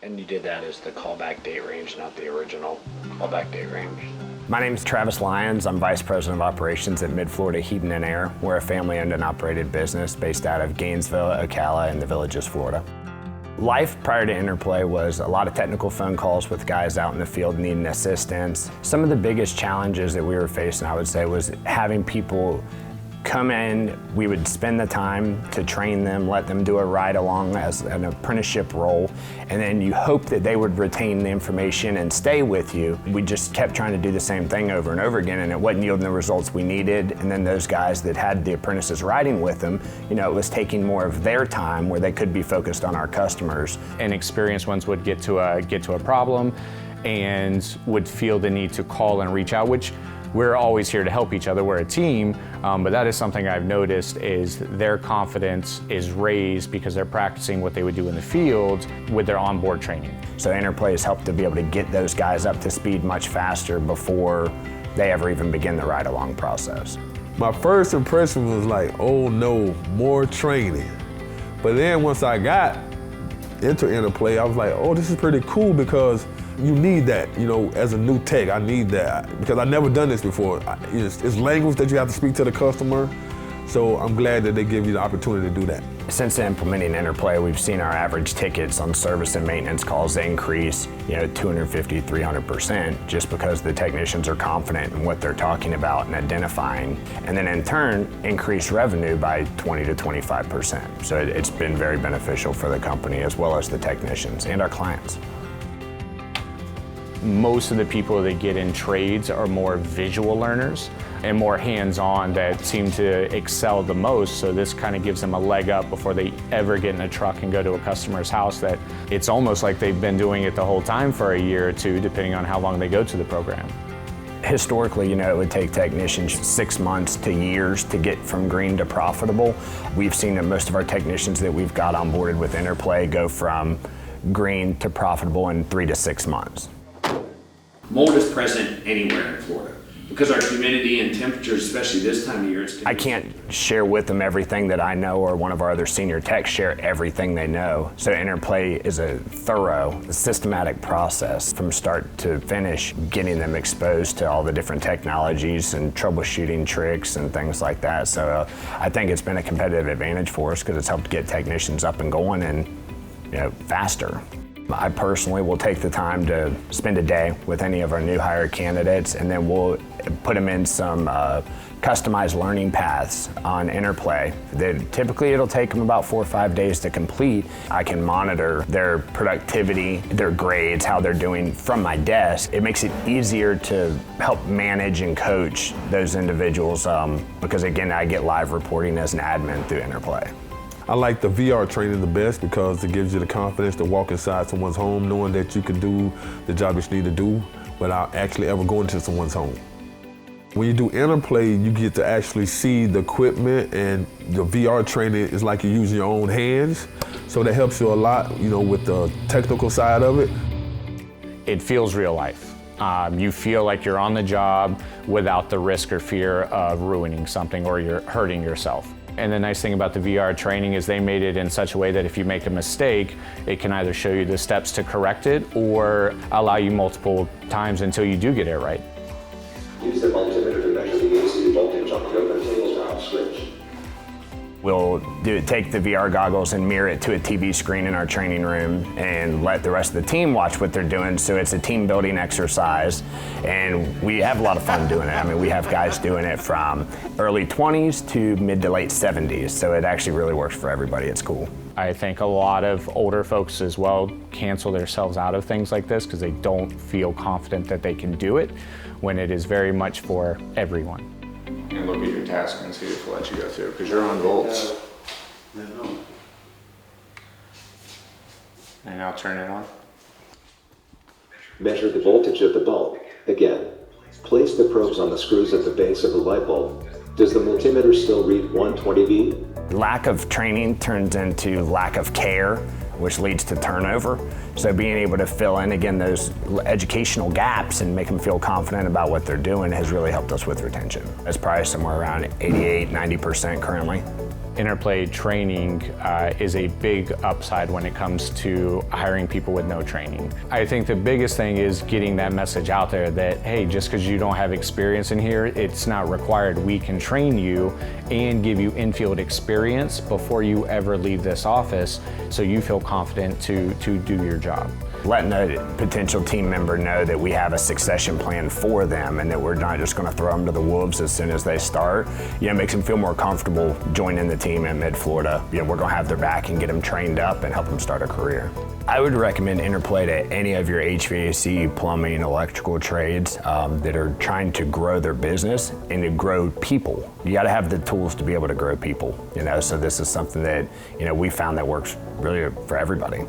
And you did that as the callback date range, not the original callback date range. My name is Travis Lyons. I'm Vice President of Operations at Mid-Florida Heating and Air. We're a family-owned and operated business based out of Gainesville, Ocala, and the Villages, Florida. Life prior to Interplay was a lot of technical phone calls with guys out in the field needing assistance. Some of the biggest challenges that we were facing, I would say, was having people come in. We would spend the time to train them, let them do a ride along as an apprenticeship role, and then you hope that they would retain the information and stay with you. We just kept trying to do the same thing over and over again, and it wasn't yielding the results we needed. And then those guys that had the apprentices riding with them, it was taking more of their time where they could be focused on our customers. And experienced ones would get to a problem and would feel the need to call and reach out, which we're always here to help each other. We're a team, but that is something I've noticed is their confidence is raised because they're practicing what they would do in the field with their onboard training. So Interplay has helped to be able to get those guys up to speed much faster before they ever even begin the ride-along process. My first impression was like, oh no, more training. But then once I got into Interplay, I was like, oh, this is pretty cool because you need that, as a new tech, I need that because I've never done this before. It's language that you have to speak to the customer, so I'm glad that they give you the opportunity to do that. Since implementing Interplay, we've seen our average tickets on service and maintenance calls increase, 250, 300%, just because the technicians are confident in what they're talking about and identifying, and then in turn, increase revenue by 20 to 25%. So it's been very beneficial for the company as well as the technicians and our clients. Most of the people that get in trades are more visual learners and more hands-on that seem to excel the most, so this kind of gives them a leg up before they ever get in a truck and go to a customer's house, that it's almost like they've been doing it the whole time for a year or two, depending on how long they go to the program. Historically, it would take technicians 6 months to years to get from green to profitable. We've seen that most of our technicians that we've got onboarded with Interplay go from green to profitable in 3 to 6 months. Mold is present anywhere in Florida because our humidity and temperatures, especially this time of year. I can't share with them everything that I know, or one of our other senior techs share everything they know. So Interplay is a thorough, systematic process from start to finish, getting them exposed to all the different technologies and troubleshooting tricks and things like that. So I think it's been a competitive advantage for us because it's helped get technicians up and going and faster. I personally will take the time to spend a day with any of our new hire candidates, and then we'll put them in some customized learning paths on Interplay. Typically it'll take them about 4 or 5 days to complete. I can monitor their productivity, their grades, how they're doing from my desk. It makes it easier to help manage and coach those individuals because again, I get live reporting as an admin through Interplay. I like the VR training the best because it gives you the confidence to walk inside someone's home knowing that you can do the job that you need to do without actually ever going to someone's home. When you do Interplay, you get to actually see the equipment, and the VR training is like you're using your own hands. So that helps you a lot, with the technical side of it. It feels real life. You feel like you're on the job without the risk or fear of ruining something or you're hurting yourself. And the nice thing about the VR training is they made it in such a way that if you make a mistake, it can either show you the steps to correct it or allow you multiple times until you do get it right. Use the multimeter to measure the AC voltage on the open tabletop switch. We'll take the VR goggles and mirror it to a TV screen in our training room and let the rest of the team watch what they're doing. So it's a team building exercise, and we have a lot of fun doing it. We have guys doing it from early 20s to mid to late 70s. So it actually really works for everybody. It's cool. I think a lot of older folks as well cancel themselves out of things like this because they don't feel confident that they can do it when it is very much for everyone. And look at your task and see if we'll let you go through, because you're on volts. And now turn it on. Measure the voltage of the bulb. Again, place the probes on the screws at the base of the light bulb. Does the multimeter still read 120V? Lack of training turns into lack of care, which leads to turnover. So being able to fill in, again, those educational gaps and make them feel confident about what they're doing has really helped us with retention. It's probably somewhere around 88, 90% currently. Interplay training is a big upside when it comes to hiring people with no training. I think the biggest thing is getting that message out there that, hey, just because you don't have experience in here, it's not required. We can train you and give you in-field experience before you ever leave this office so you feel confident to do your job. Letting a potential team member know that we have a succession plan for them and that we're not just going to throw them to the wolves as soon as they start, makes them feel more comfortable joining the team in Mid-Florida. We're going to have their back and get them trained up and help them start a career. I would recommend Interplay to any of your HVAC, plumbing, electrical trades that are trying to grow their business and to grow people. You got to have the tools to be able to grow people, so this is something that, we found that works really for everybody.